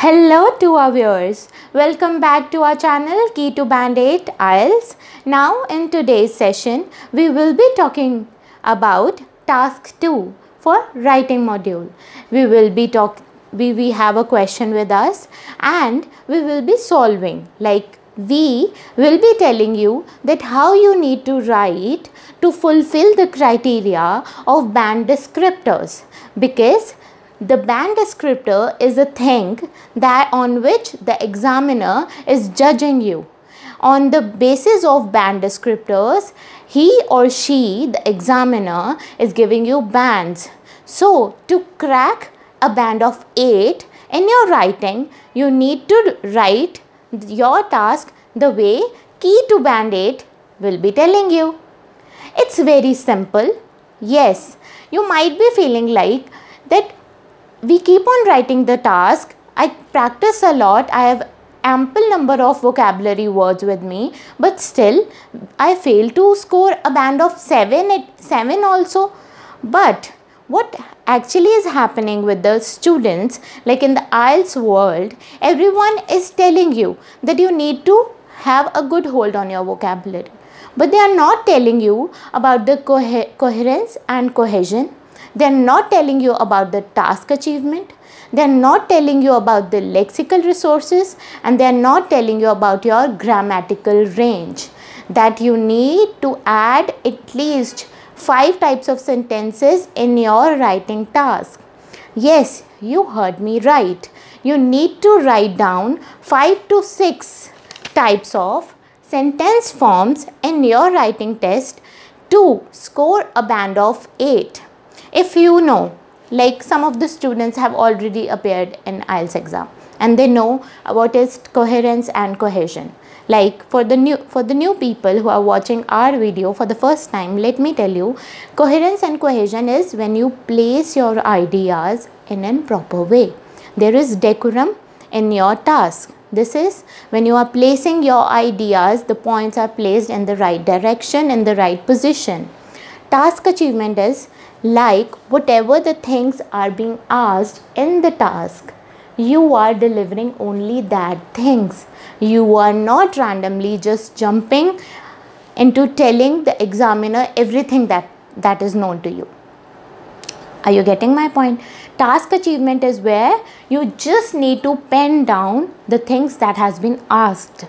Hello to our viewers. Welcome back to our channel Key to Band 8 IELTS. Now in today's session we will be talking about task 2 for writing module. We have a question with us and we will be solving, like we will be telling you that how you need to write to fulfill the criteria of band descriptors, because the band descriptor is a thing that on which the examiner is judging you. On the basis of band descriptors, he or she, the examiner, is giving you bands. So to crack a band of 8 in your writing, you need to write your task the way Key to Band 8 will be telling you. It's very simple. Yes, you might be feeling like that we keep on writing the task. I practice a lot. I have ample number of vocabulary words with me, but still I fail to score a band of 7 also. But what actually is happening with the students, like in the IELTS world, everyone is telling you that you need to have a good hold on your vocabulary, but they are not telling you about the coherence and cohesion. They are not telling you about the task achievement. They are not telling you about the lexical resources, and they are not telling you about your grammatical range, that you need to add at least 5 types of sentences in your writing task. Yes, you heard me right. You need to write down 5 to 6 types of sentence forms in your writing test to score a band of 8. If you know, like some of the students have already appeared in IELTS exam and they know what is coherence and cohesion. Like for the new people who are watching our video for the first time, let me tell you, coherence and cohesion is when you place your ideas in a proper way. There is decorum in your task. This is when you are placing your ideas, the points are placed in the right direction, in the right position. Task achievement is like whatever the things are being asked in the task, you are delivering only that things. You are not randomly just jumping into telling the examiner everything that is known to you. Are you getting my point? Task achievement is where you just need to pen down the things that has been asked.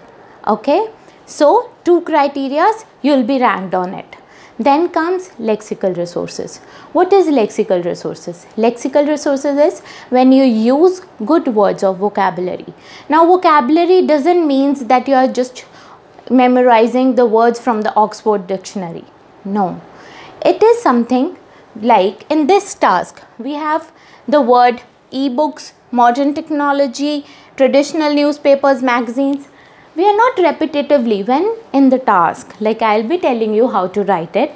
Okay, so 2 criteria, you will be ranked on it. Then comes lexical resources. What is lexical resources? Lexical resources is when you use good words of vocabulary. Now vocabulary doesn't mean that you are just memorizing the words from the Oxford dictionary. No, it is something like in this task we have the word e-books, modern technology, traditional newspapers, magazines. We are not repetitively when in the task, like I'll be telling you how to write it.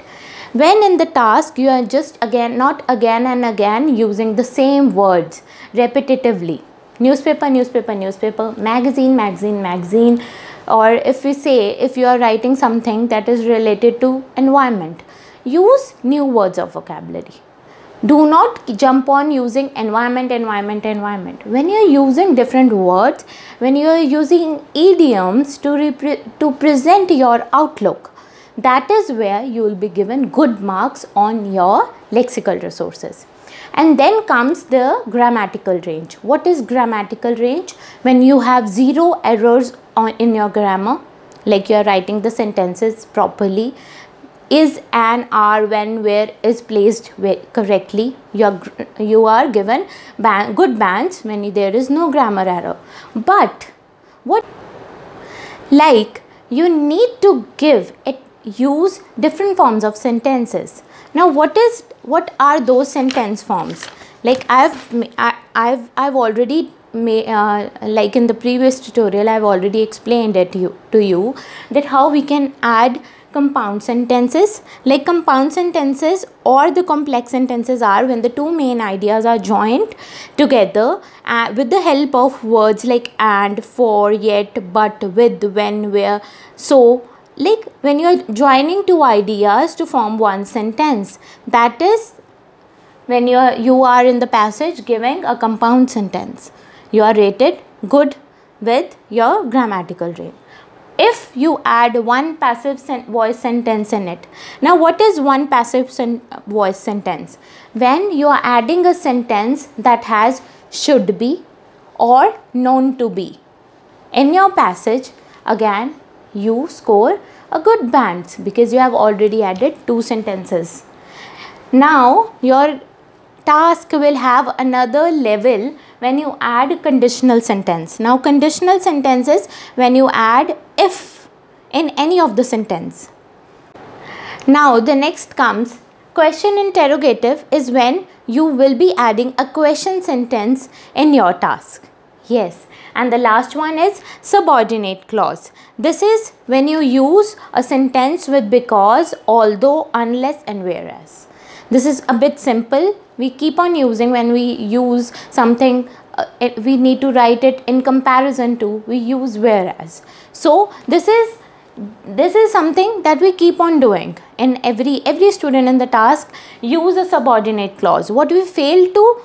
When in the task you are just not again and again using the same words repetitively. Newspaper, newspaper, newspaper, magazine, magazine, magazine. Or if we say, if you are writing something that is related to environment, use new words of vocabulary. Do not jump on using environment. When you are using different words, when you are using idioms to present your outlook, that is where you will be given good marks on your lexical resources. And then comes the grammatical range. What is grammatical range? When you have 0 errors in your grammar, like you are writing the sentences properly. Is, an, are, when, where is placed correctly. You are given good bands when there is no grammar error. But like you need to use different forms of sentences. Now what are those sentence forms? Like I've already like in the previous tutorial I've already explained it to you that how we can add compound sentences. Like compound sentences or the complex sentences are when the 2 main ideas are joined together with the help of words like and, for, yet, but, with, when, where. So like when you are joining 2 ideas to form one sentence, that is when you are in the passage giving a compound sentence. You are rated good with your grammatical rate. If you add one passive voice sentence in it. Now what is one passive voice sentence? When you are adding a sentence that has should be or known to be in your passage, again you score a good band because you have already added 2 sentences. Now your task will have another level when you add conditional sentence. Now conditional sentence is when you add if in any of the sentence. Now the next comes question interrogative is when you will be adding a question sentence in your task. Yes. And the last one is subordinate clause. This is when you use a sentence with because, although, unless and whereas. This is a bit simple. We keep on using when we use something, we need to write it in comparison to, we use whereas. So this is something that we keep on doing in every student in the task use a subordinate clause. What we fail to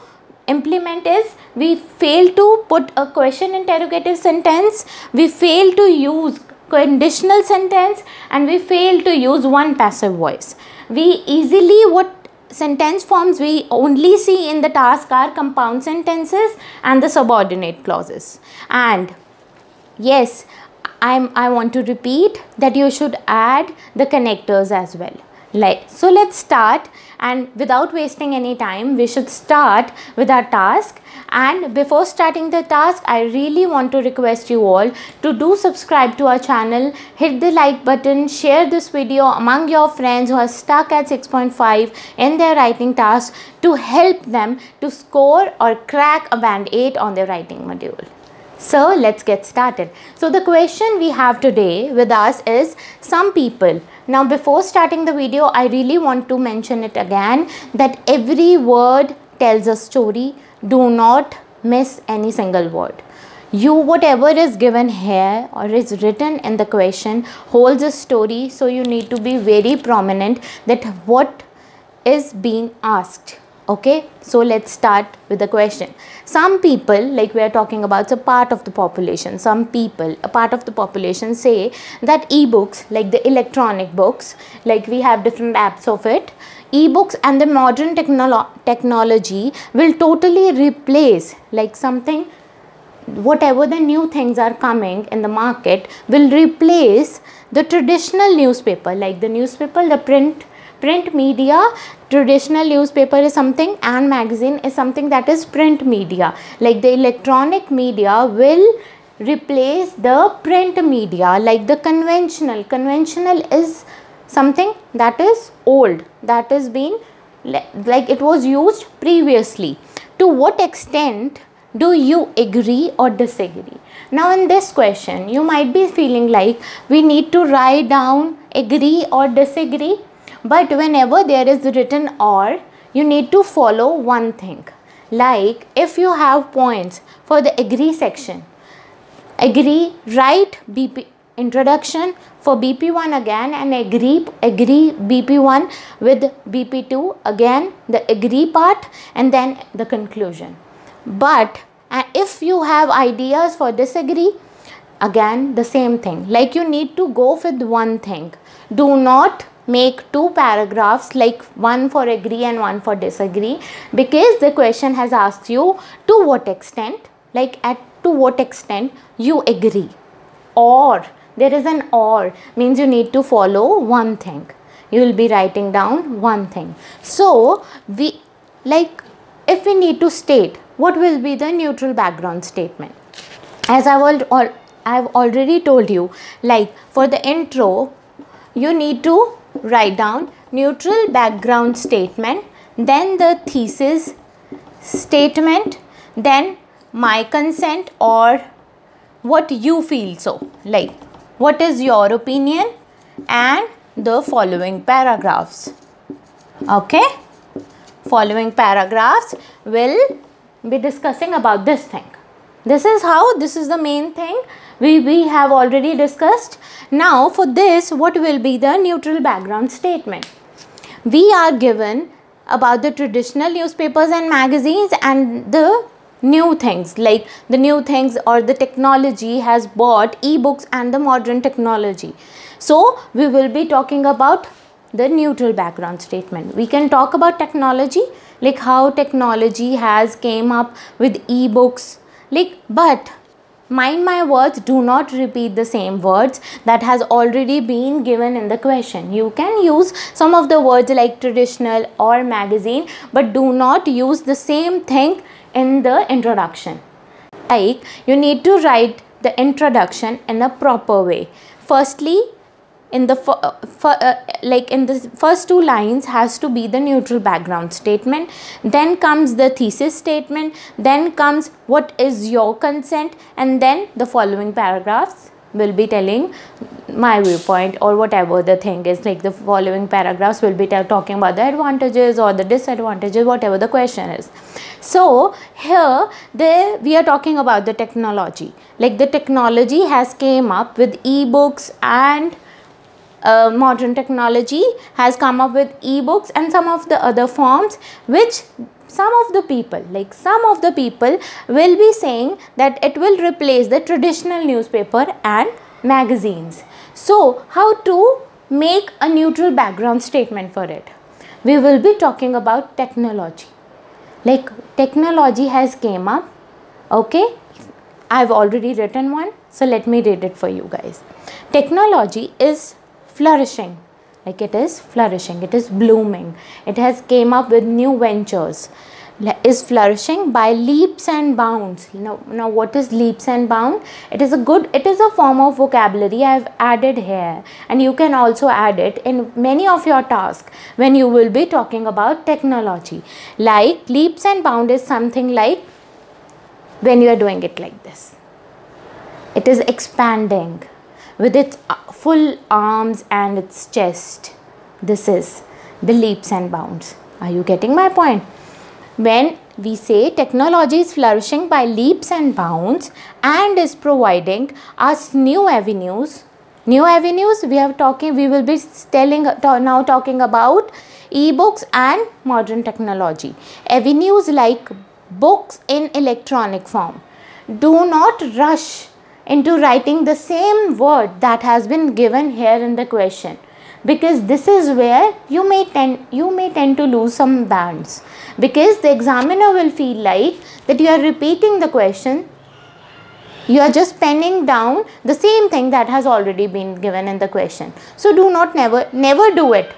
implement is we fail to put a question interrogative sentence, we fail to use conditional sentence, and we fail to use one passive voice. We easily, what sentence forms we only see in the task are compound sentences and the subordinate clauses. And yes, I want to repeat that you should add the connectors as well. So let's start, and without wasting any time we should start with our task. And before starting the task, I really want to request you all to do subscribe to our channel, hit the like button, share this video among your friends who are stuck at 6.5 in their writing task to help them to score or crack a band 8 on their writing module. So let's get started. So the question we have today with us is some people. Now before starting the video, I really want to mention it again that every word tells a story. Do not miss any single word. Whatever is given here or is written in the question holds a story. So you need to be very prominent that what is being asked. Okay, so let's start with the question. Some people, like we are talking about a part of the population, some people, a part of the population say that ebooks, like the electronic books, like we have different apps of it, ebooks and the modern technology will totally replace, like something, whatever the new things are coming in the market will replace the traditional newspaper, like the newspaper, the print media. Traditional newspaper is something and magazine is something that is print media. Like the electronic media will replace the print media, like the conventional. Conventional is something that is old, that is been like it was used previously. To what extent do you agree or disagree? Now in this question you might be feeling like we need to write down agree or disagree. But whenever there is written or, you need to follow one thing. Like if you have points for the agree section, agree, write BP introduction for BP1 again and agree BP1 with BP2 again, the agree part and then the conclusion. But if you have ideas for disagree, again the same thing. Like you need to go with one thing. Do not make 2 paragraphs, like one for agree and one for disagree, because the question has asked you to what extent, like to what extent you agree, or there is an or, means you need to follow one thing. You will be writing down one thing. So we, like if we need to state what will be the neutral background statement, as I've already told you, like for the intro you need to write down neutral background statement, then the thesis statement, then my consent or what you feel so, like what is your opinion, and the following paragraphs. Okay, following paragraphs will be discussing about this thing. This is the main thing we have already discussed. Now for this, what will be the neutral background statement? We are given about the traditional newspapers and magazines and the new things, like the new things or the technology has bought e-books and the modern technology. So we will be talking about the neutral background statement. We can talk about technology, like how technology has came up with e-books, like, but mind my words, do not repeat the same words that has already been given in the question. You can use some of the words like traditional or magazine, but do not use the same thing in the introduction. Like, you need to write the introduction in a proper way. Firstly, in the first two lines has to be the neutral background statement, then comes the thesis statement, then comes what is your consent, and then the following paragraphs will be telling my viewpoint or whatever the thing is. Like, the following paragraphs will be talking about the advantages or the disadvantages, whatever the question is. So here we are talking about the technology, like the technology has came up with e-books, and modern technology has come up with e-books and some of the other forms, which some of the people will be saying that it will replace the traditional newspaper and magazines. So how to make a neutral background statement for it? We will be talking about technology, like technology has came up. Okay, I've already written one, so let me read it for you guys. Technology is flourishing, like it is flourishing, it is blooming, it has came up with new ventures, is flourishing by leaps and bounds. Now what is leaps and bounds? It is a form of vocabulary I have added here, and you can also add it in many of your tasks when you will be talking about technology. Like leaps and bounds is something like when you are doing it like this, it is expanding with its full arms and its chest. This is the leaps and bounds. Are you getting my point? When we say technology is flourishing by leaps and bounds and is providing us new avenues, we will be now talking about e-books and modern technology. Avenues like books in electronic form. Do not rush into writing the same word that has been given here in the question, because this is where you may tend to lose some bands, because the examiner will feel like that you are repeating the question, you are just penning down the same thing that has already been given in the question. So do not never do it.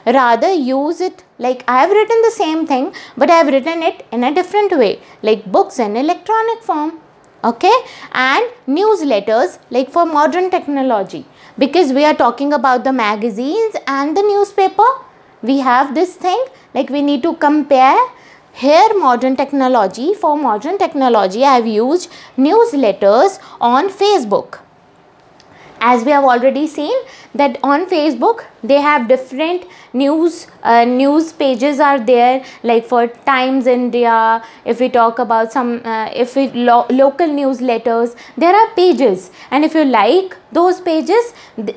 Rather use it like I have written the same thing, but I have written it in a different way, like books in electronic form. Okay, and newsletters, like for modern technology, because we are talking about the magazines and the newspaper, we have this thing, like we need to compare here modern technology. For modern technology, I have used newsletters on Facebook. As we have already seen that on Facebook they have different news pages are there, like for Times India, if we talk about some local newsletters, there are pages, and if you like those pages, the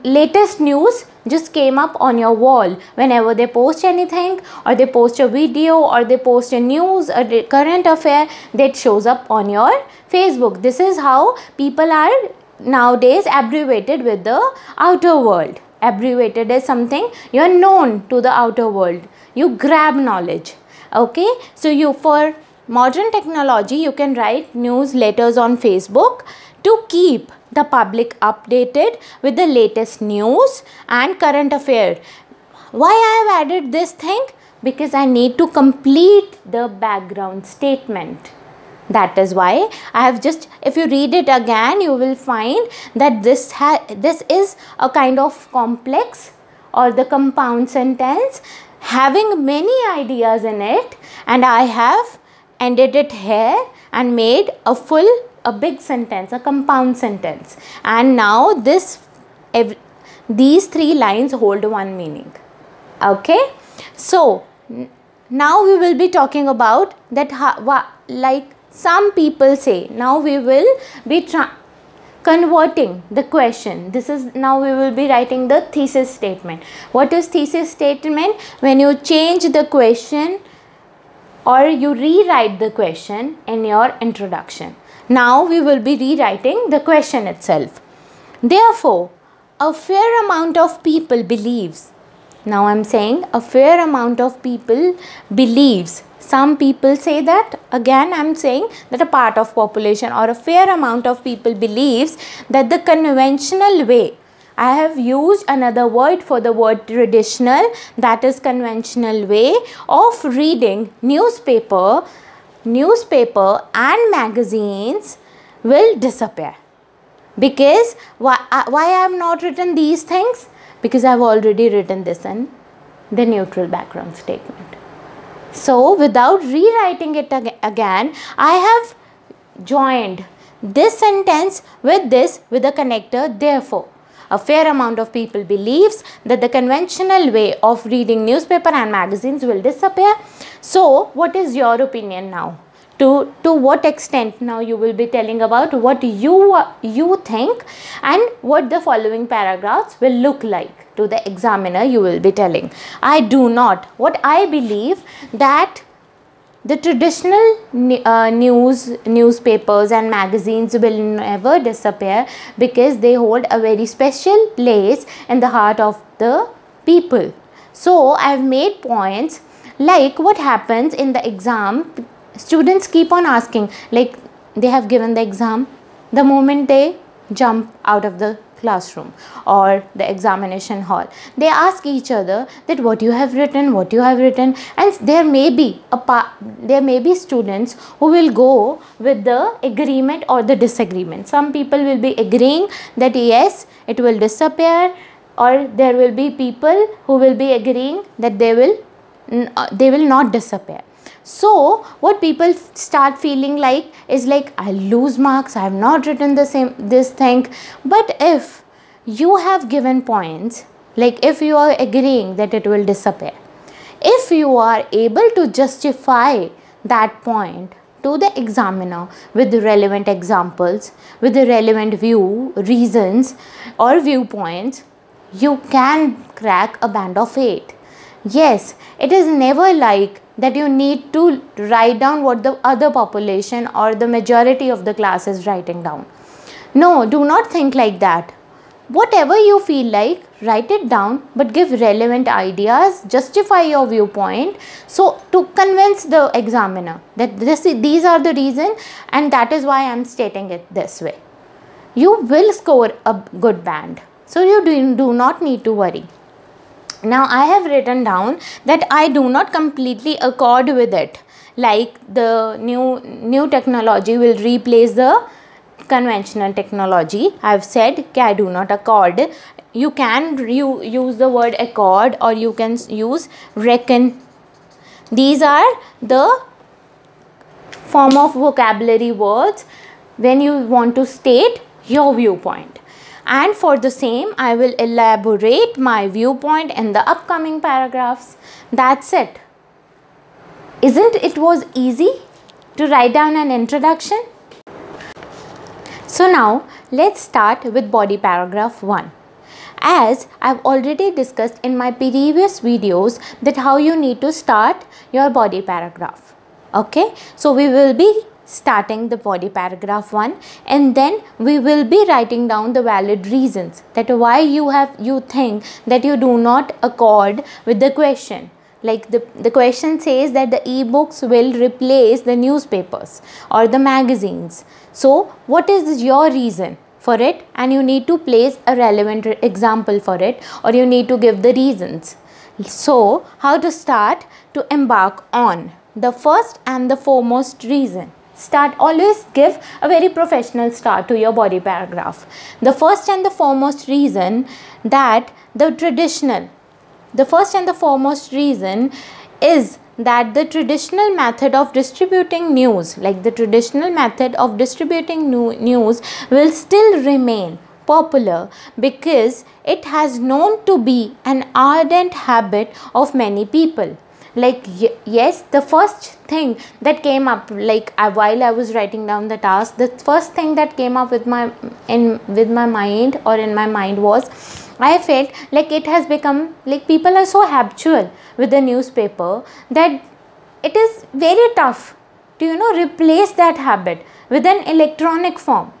latest news just came up on your wall whenever they post anything, or they post a video, or they post a news, a current affair, that shows up on your Facebook. This is how people are nowadays abbreviated with the outer world. Abbreviated is something you are known to the outer world, you grab knowledge. Okay, so you, for modern technology, you can write newsletters on Facebook to keep the public updated with the latest news and current affair. Why I have added this thing? Because I need to complete the background statement. That is why I have just, if you read it again, you will find that this is a kind of complex or the compound sentence having many ideas in it, and I have ended it here and made a big sentence, a compound sentence. And now these three lines hold one meaning. Okay, so now we will be talking about that, like some people say. Now we will be converting the question. This is, now we will be writing the thesis statement. What is thesis statement? When you change the question or you rewrite the question in your introduction. Now we will be rewriting the question itself. Therefore, a fair amount of people believes. Now I am saying a fair amount of people believes. Some people say that. Again I am saying that a part of population or a fair amount of people believes that the conventional way, I have used another word for the word traditional, that is conventional way of reading newspaper and magazines will disappear. Because why I have not written these things? Because I have already written this in the neutral background statement. So without rewriting it again, I have joined this sentence with this with a connector. Therefore, a fair amount of people believes that the conventional way of reading newspaper and magazines will disappear. So what is your opinion now? To what extent now you will be telling about what you think and what the following paragraphs will look like. To the examiner you will be telling, I do not, what I believe that the traditional newspapers and magazines will never disappear because they hold a very special place in the heart of the people. So I have made points like what happens in the exam. Students keep on asking, like they have given the exam, the moment they jump out of the classroom or the examination hall, they ask each other that what you have written, and there may be students who will go with the agreement or the disagreement. Some people will be agreeing that yes, it will disappear, or there will be people who will be agreeing that they will not disappear. So what people start feeling like is like, I'll lose marks, I have not written this thing. But if you have given points, like if you are agreeing that it will disappear, if you are able to justify that point to the examiner with the relevant examples, with the relevant reasons or viewpoints, you can crack a band of 8. Yes, it is never like that you need to write down what the other population or the majority of the class is writing down. No, do not think like that. Whatever you feel like, write it down, but give relevant ideas, justify your viewpoint, so to convince the examiner that these are the reasons and that is why I am stating it this way. You will score a good band. So you do not need to worry. Now I have written down that I do not completely accord with it, like the new technology will replace the conventional technology. I have said that I do not accord. You can use the word accord or you can use reckon. These are the form of vocabulary words when you want to state your viewpoint. And for the same, I will elaborate my viewpoint in the upcoming paragraphs. That's it. Isn't it was easy to write down an introduction? So now let's start with body paragraph 1. As I've already discussed in my previous videos that how you need to start your body paragraph. Okay, so we will be starting the body paragraph 1 and then we will be writing down the valid reasons that why you think that you do not accord with the question. Like the question says that the e-books will replace the newspapers or the magazines. So what is your reason for it, and you need to place a relevant example for it, or you need to give the reasons. So how to start? To embark on the first and the foremost reason. Always give a very professional start to your body paragraph. The first and the foremost reason that the first and the foremost reason is that the traditional method of distributing news, like the traditional method of distributing news will still remain popular because it has known to be an ardent habit of many people. Like yes, the first thing that came up, like while I was writing down the task, the first thing that came up with my mind or in my mind was, I felt like it has become like people are so habitual with the newspaper that it is very tough to replace that habit with an electronic form.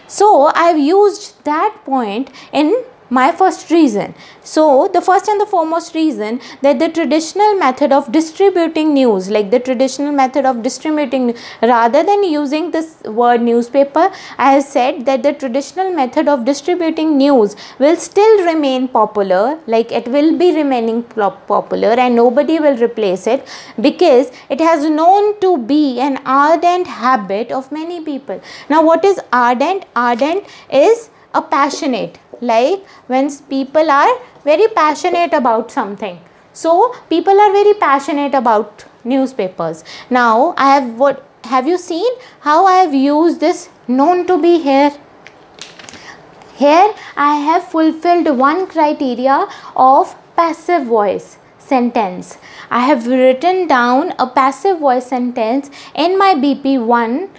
So I have used that point in my first reason. So the first and the foremost reason, that the traditional method of distributing news, like the traditional method of distributing, rather than using this word newspaper, I have said that the traditional method of distributing news will still remain popular, like it will be remaining popular and nobody will replace it, because it has known to be an ardent habit of many people. Now what is ardent? Ardent is a passionate, like when people are very passionate about something. So people are very passionate about newspapers. Now have you seen how I have used this known to be here? Here I have fulfilled one criteria of passive voice sentence. I have written down a passive voice sentence in my BP1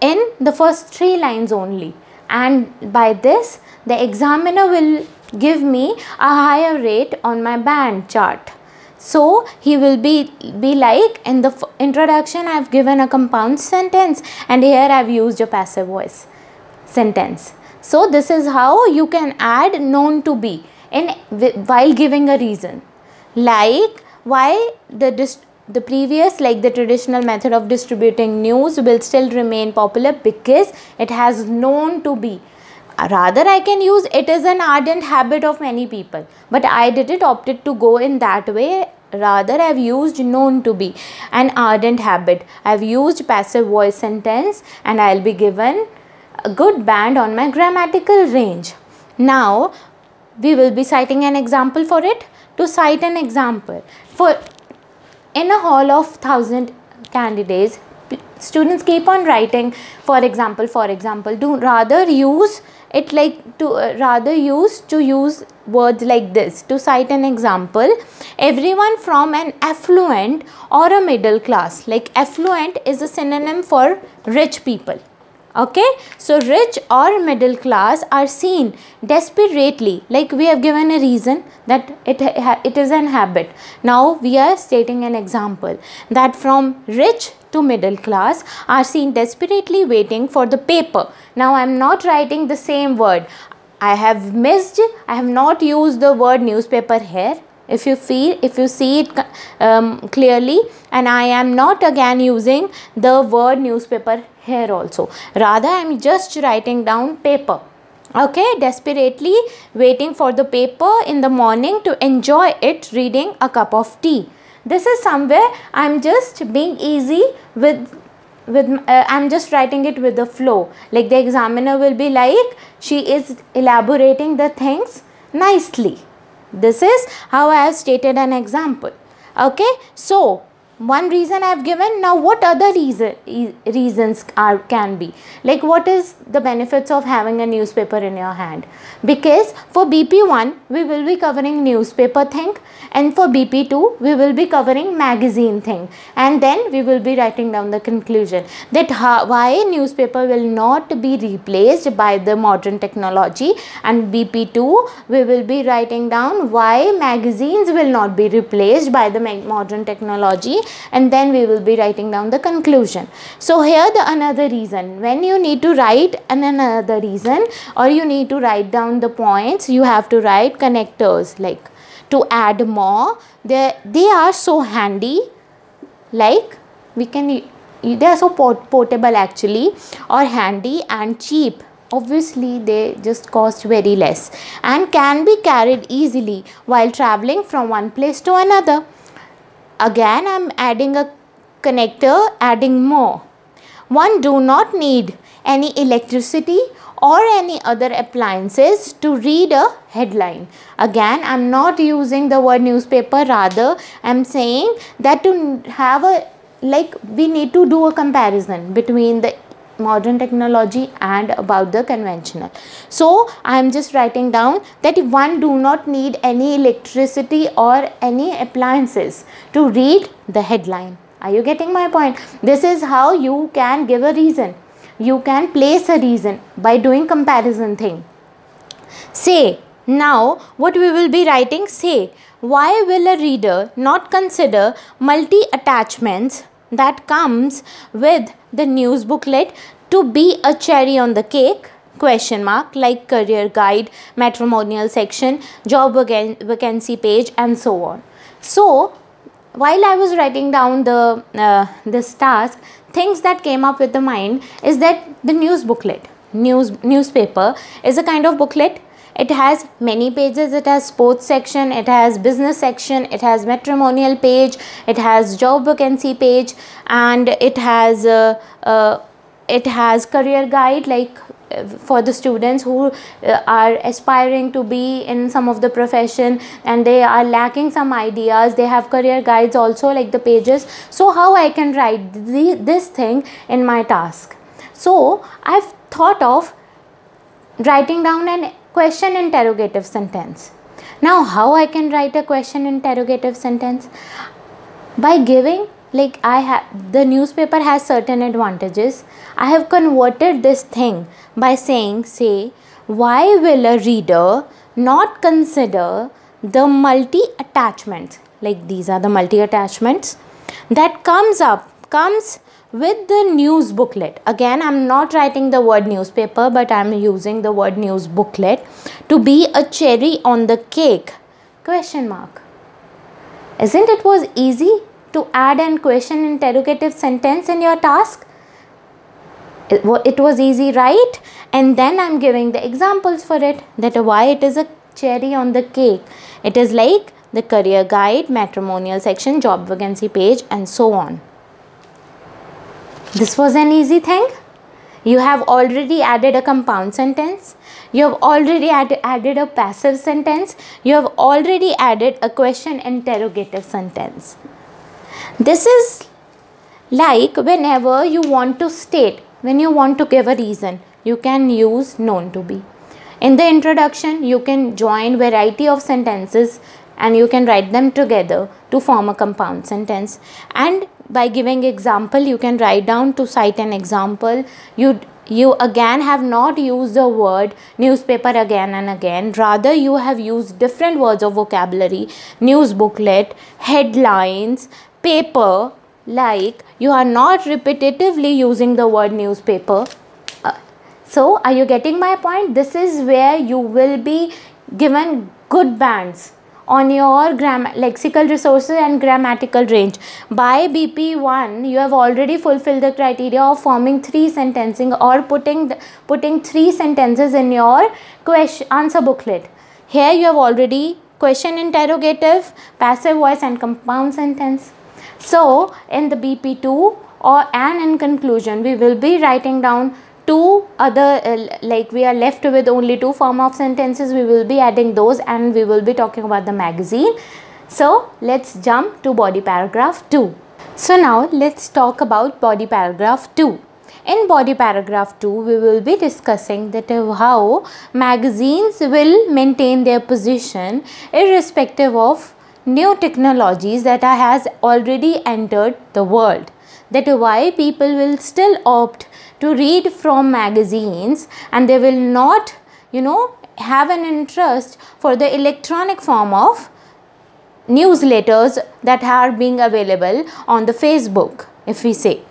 in the first 3 lines only, and by this the examiner will give me a higher rate on my band chart. So he will be like, in the introduction I have given a compound sentence and here I have used a passive voice sentence. So this is how you can add known to be while giving a reason, like why the previous, like the traditional method of distributing news will still remain popular, because it has known to be. Rather I can use it is an ardent habit of many people, but I didn't opted to go in that way. Rather I have used known to be an ardent habit. I have used passive voice sentence and I will be given a good band on my grammatical range. Now we will be citing an example for it. To cite an example, for in a hall of 1000 candidates, students keep on writing for example, do rather use it like to rather use words like this. To cite an example, everyone from an affluent or a middle class, like affluent is a synonym for rich people. Okay, so rich or middle class are seen desperately, like we have given a reason that it is an habit. Now we are stating an example that from rich to middle class are seen desperately waiting for the paper. Now I am not writing the same word. I have not used the word newspaper here. If you see it clearly, and I am not again using the word newspaper here also. Rather I am just writing down paper. Okay, desperately waiting for the paper in the morning to enjoy it reading a cup of tea. This is somewhere I am just being easy I'm just writing it with the flow. Like the examiner will be like, she is elaborating the things nicely. This is how I have stated an example. Okay, so one reason I have given. Now what other reasons can be, like what is the benefits of having a newspaper in your hand? Because for BP1 we will be covering newspaper thing, and for BP2 we will be covering magazine thing, and then we will be writing down the conclusion that why newspaper will not be replaced by the modern technology, and BP2 we will be writing down why magazines will not be replaced by the modern technology, and then we will be writing down the conclusion. So here the another reason, when you need to write another reason or you need to write down the points, you have to write connectors, like to add more. They are so handy, like they are so portable actually, or handy and cheap. Obviously they just cost very less and can be carried easily while traveling from one place to another. Again I am adding a connector, adding more. One do not need any electricity or any other appliances to read a headline. Again I am not using the word newspaper, rather I am saying that to have a, like we need to do a comparison between the modern technology and about the conventional. So I am just writing down that one do not need any electricity or any appliances to read the headline. Are you getting my point? This is how you can give a reason. You can place a reason by doing comparison thing. Say Now, what we will be writing, say, why will a reader not consider multi-attachments that comes with the news booklet to be a cherry on the cake? Question mark, like career guide, matrimonial section, job vacancy page, and so on. So, while I was writing down this task, things that came up with the mind is that the news booklet, newspaper is a kind of booklet. It has many pages. It has sports section, it has business section, it has matrimonial page, it has job vacancy page, and it has career guide, like for the students who are aspiring to be in some of the profession and they are lacking some ideas. They have career guides also, like the pages. So how I can write this thing in my task? So I've thought of writing down an question interrogative sentence. Now how I can write a question interrogative sentence? By giving, like, the newspaper has certain advantages. I have converted this thing by saying, say, why will a reader not consider the multi-attachments, like these are the multi-attachments that comes with the news booklet. Again, I'm not writing the word newspaper, but I'm using the word news booklet to be a cherry on the cake. Question mark. Isn't it was easy to add an question interrogative sentence in your task? It was easy, right? And then I'm giving the examples for it, that why it is a cherry on the cake. It is like the career guide, matrimonial section, job vacancy page, and so on. This was an easy thing. You have already added a compound sentence. You have already added a passive sentence. You have already added a question interrogative sentence. This is like whenever you want to state, when you want to give a reason, you can use known to be. In the introduction, you can join variety of sentences and you can write them together to form a compound sentence. And by giving example, you can write down to cite an example. You again have not used the word newspaper again and again. Rather, you have used different words of vocabulary: news booklet, headlines, paper. Like, you are not repetitively using the word newspaper. So, are you getting my point? This is where you will be given good bands on your lexical resources and grammatical range. By BP1, you have already fulfilled the criteria of forming 3 sentencing or putting 3 sentences in your answer booklet. Here you have already question interrogative, passive voice, and compound sentence. So in the BP2 and in conclusion, we will be writing down 2 other like we are left with only 2 form of sentences. We will be adding those and we will be talking about the magazine. So let's jump to body paragraph 2. So now let's talk about body paragraph 2. In body paragraph 2, we will be discussing that how magazines will maintain their position irrespective of new technologies that has already entered the world. That why people will still opt to read from magazines and they will not, have an interest for the electronic form of newsletters that are being available on the Facebook, if we say.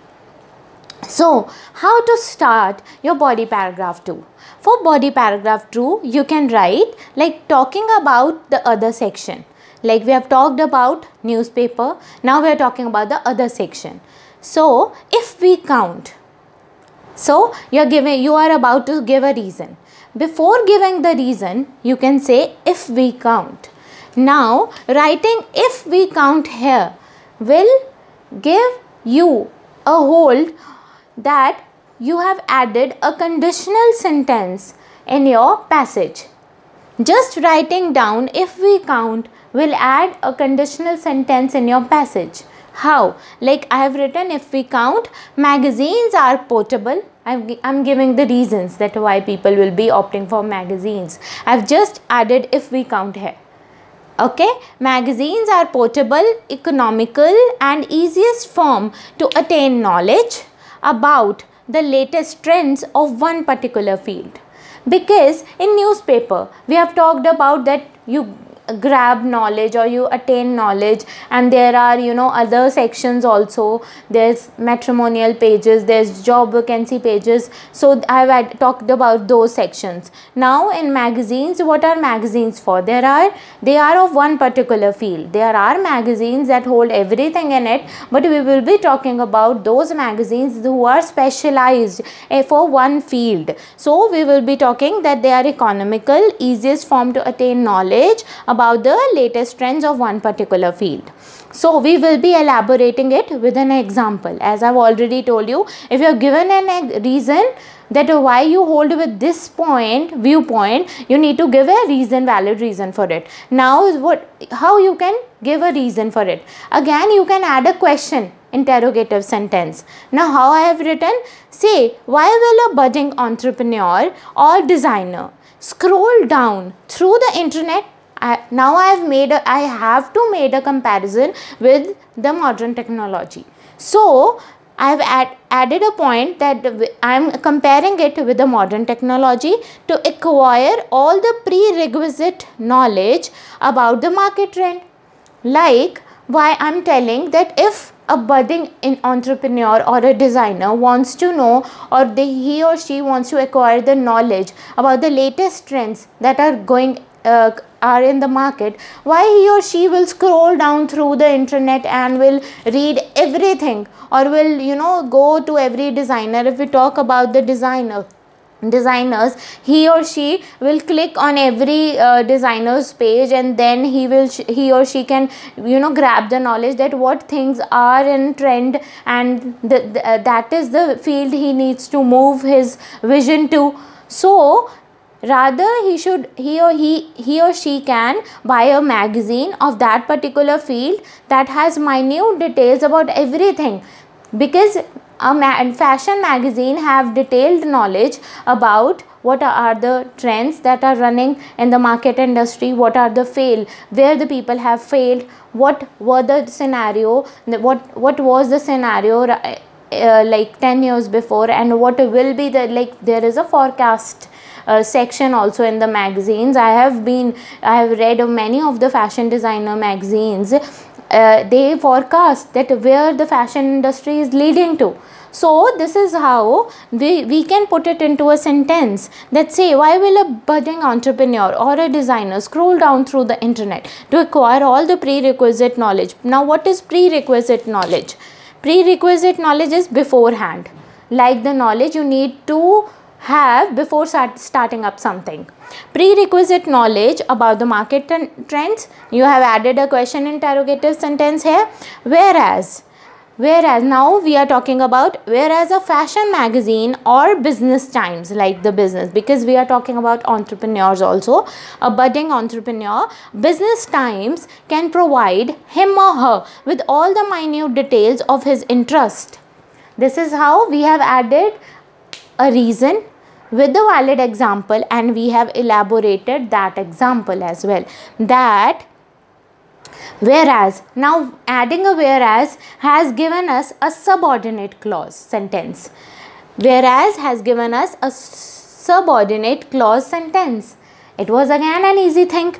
So, how to start your body paragraph 2? For body paragraph 2, you can write like talking about the other section. Like we have talked about newspaper, now we are talking about the other section. So, if we count, so you are about to give a reason. Before giving the reason, you can say if we count. Now, writing if we count here will give you a hold that you have added a conditional sentence in your passage. Just writing down if we count will add a conditional sentence in your passage. How? Like I have written, if we count, magazines are portable. I'm giving the reasons that why people will be opting for magazines. I've just added if we count here. Okay, magazines are portable, economical and easiest form to attain knowledge about the latest trends of one particular field. Because in newspaper we have talked about that you grab knowledge or you attain knowledge, and there are, you know, other sections also. There's matrimonial pages, there's job vacancy pages, so I've talked about those sections. Now in magazines, what are magazines for? They are of one particular field. There are magazines that hold everything in it, but we will be talking about those magazines who are specialized for one field. So we will be talking that they are economical, easiest form to attain knowledge about the latest trends of one particular field. So we will be elaborating it with an example. As I've already told you, if you are given a reason that why you hold with this viewpoint, you need to give a valid reason for it. Now how you can give a reason for it? Again, you can add a question, interrogative sentence. Now how I have written, say, why will a budding entrepreneur or designer scroll down through the internet? Now I have to make a comparison with the modern technology. So I have added a point that I am comparing it with the modern technology to acquire all the prerequisite knowledge about the market trend. Like, why I am telling that if a budding entrepreneur or a designer wants to know, or he or she wants to acquire the knowledge about the latest trends that are in the market, why he or she will scroll down through the internet and will read everything, or will, you know, go to every designer. If we talk about the designers, he or she will click on every designer's page, and then he or she can, you know, grab the knowledge that what things are in trend, and that is the field he needs to move his vision to. So rather he or she can buy a magazine of that particular field that has minute details about everything, because a fashion magazine have detailed knowledge about what are the trends that are running in the market industry, what are the where the people have failed, what were the scenario, what was the scenario like 10 years before, and what will be the, like, there is a forecast section also in the magazines. I have read of many of the fashion designer magazines. They forecast that where the fashion industry is leading to. So this is how we can put it into a sentence that say, why will a budding entrepreneur or a designer scroll down through the internet to acquire all the prerequisite knowledge? Now what is prerequisite knowledge? Prerequisite knowledge is beforehand, like the knowledge you need to have before starting up something. Prerequisite knowledge about the market trends, you have added a question interrogative sentence here. Whereas now we are talking about, whereas a fashion magazine or business times, like the business, because we are talking about entrepreneurs also, a budding entrepreneur, business times can provide him or her with all the minute details of his interest. This is how we have added a reason with the valid example, and we have elaborated that example as well. That whereas, now adding a whereas has given us a subordinate clause sentence. Whereas has given us a subordinate clause sentence. It was again an easy thing.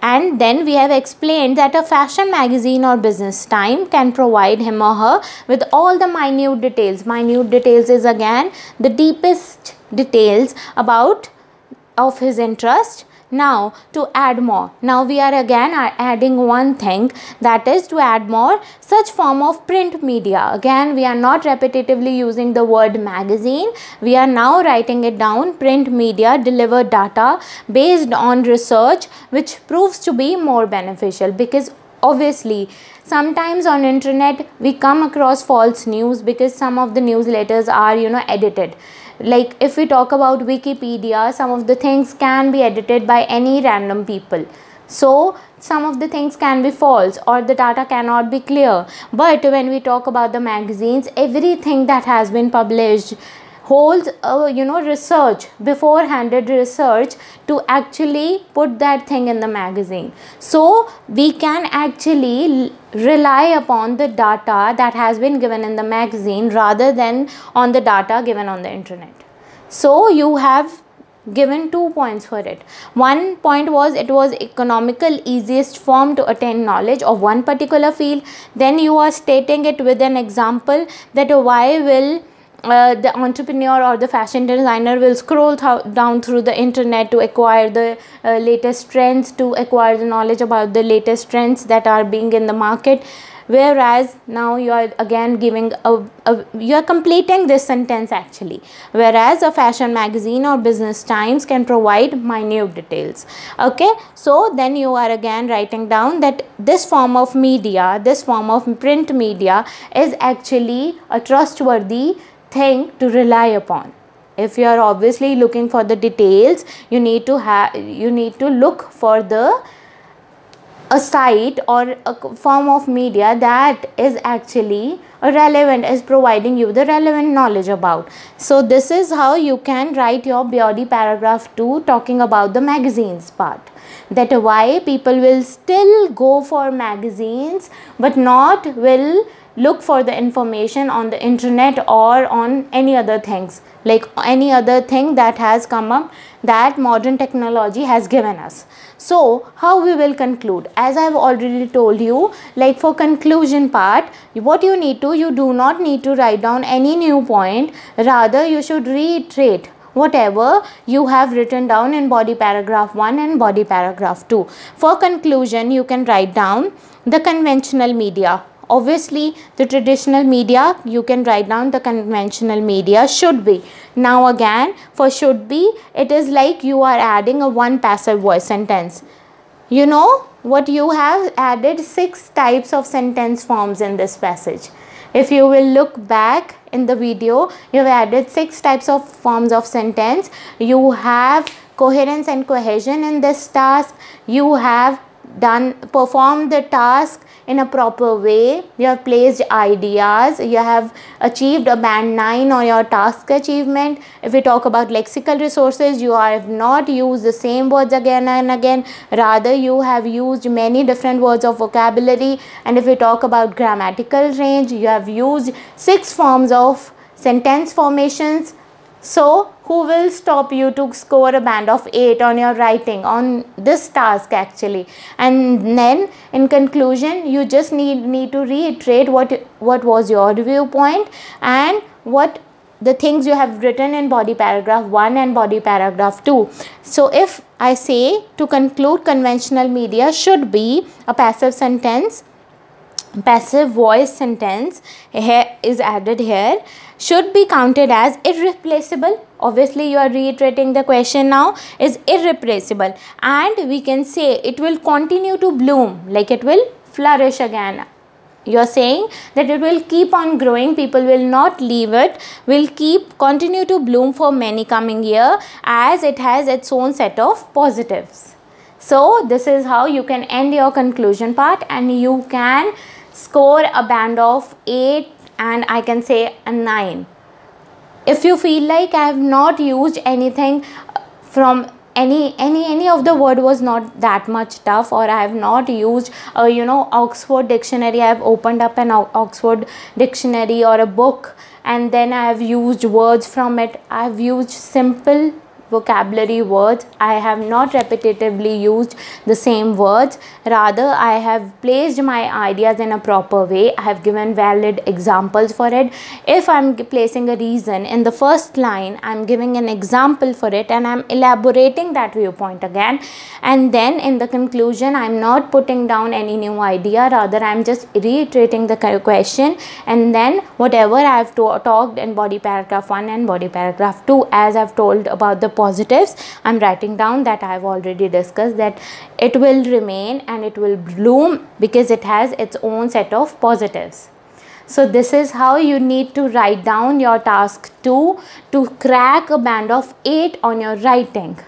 And then we have explained that a fashion magazine or business time can provide him or her with all the minute details. Minute details is again the deepest details of his interest. Now to add more, now we are again adding one thing, that is to add more such form of print media. Again we are not repetitively using the word magazine, we are now writing it down. Print media deliver data based on research which proves to be more beneficial, because obviously sometimes on internet we come across false news, because some of the newsletters are, you know, edited. Like if we talk about Wikipedia, some of the things can be edited by any random people. So some of the things can be false or the data cannot be clear. But when we talk about the magazines, everything that has been published holds research, beforehanded research to actually put that thing in the magazine. So we can actually rely upon the data that has been given in the magazine rather than on the data given on the internet. So you have given 2 points for it. One point was it was economical easiest form to attain knowledge of one particular field. Then you are stating it with an example that why will the entrepreneur or the fashion designer will scroll down through the internet to acquire the latest trends, to acquire the knowledge about the latest trends that are being in the market. Whereas now you are again giving you are completing this sentence actually, whereas a fashion magazine or Business Times can provide minute details. Okay, so then you are again writing down that this form of media, this form of print media is actually a trustworthy thing to rely upon. If you are obviously looking for the details, you need to look for a site or a form of media that is actually relevant, is providing you the relevant knowledge about. So this is how you can write your body paragraph 2 talking about the magazines part, that why people will still go for magazines but not will look for the information on the internet or on any other things, like any other thing that has come up that modern technology has given us. So how we will conclude? As I have already told you, like for conclusion part, what you do not need to write down any new point, rather you should reiterate whatever you have written down in body paragraph 1 and body paragraph 2. For conclusion, you can write down the conventional media. Obviously, the traditional media, you can write down the conventional media should be. Now again, for should be, it is like you are adding a one passive voice sentence. You know what, you have added 6 types of sentence forms in this passage. If you will look back in the video, you have added 6 types of forms of sentence. You have coherence and cohesion in this task. You have performed the task in a proper way. You have placed ideas. You have achieved a band 9 on your task achievement. If we talk about lexical resources, you have not used the same words again and again, rather you have used many different words of vocabulary. And if we talk about grammatical range, you have used 6 forms of sentence formations. So who will stop you to score a band of 8 on your writing on this task actually? And then in conclusion, you just need to reiterate what was your viewpoint and what the things you have written in body paragraph 1 and body paragraph 2. So if I say to conclude, conventional media should be a passive sentence, passive voice sentence here is added here, should be counted as irreplaceable. Obviously you are reiterating the question now, is irreplaceable, and we can say it will continue to bloom, like it will flourish again. You are saying that it will keep on growing, people will not leave it, will continue to bloom for many coming year, as it has its own set of positives. So this is how you can end your conclusion part, and you can score a band of 8 and I can say a 9. If you feel like I have not used anything from any of the word was not that much tough, or I have not used Oxford dictionary, I have opened up an Oxford dictionary or a book and then I have used words from it, I have used simple vocabulary words, I have not repetitively used the same words, rather I have placed my ideas in a proper way, I have given valid examples for it. If I am placing a reason in the first line, I am giving an example for it and I am elaborating that viewpoint again, and then in the conclusion I am not putting down any new idea, rather I am just reiterating the question, and then whatever I have talked in body paragraph 1 and body paragraph 2, as I have told about the positives, I am writing down that I have already discussed that it will remain and it will bloom because it has its own set of positives. So this is how you need to write down your task 2 to crack a band of 8 on your writing.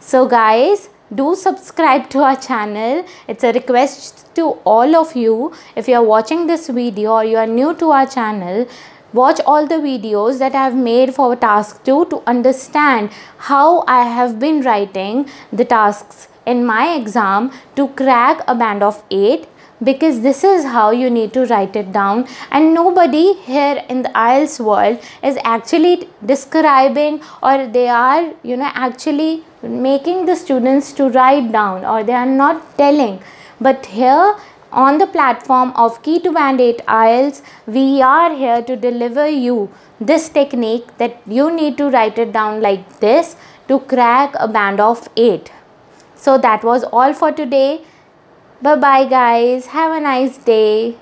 So guys, do subscribe to our channel. It's a request to all of you. If you are watching this video or you are new to our channel, watch all the videos that I have made for task 2 to understand how I have been writing the tasks in my exam to crack a band of 8. because this is how you need to write it down, and nobody here in the IELTS world is actually describing, or they are actually making the students to write down, or they are not telling. But here on the platform of Key to Band 8 IELTS, we are here to deliver you this technique that you need to write it down like this to crack a band of 8. So that was all for today. Bye bye guys. Have a nice day.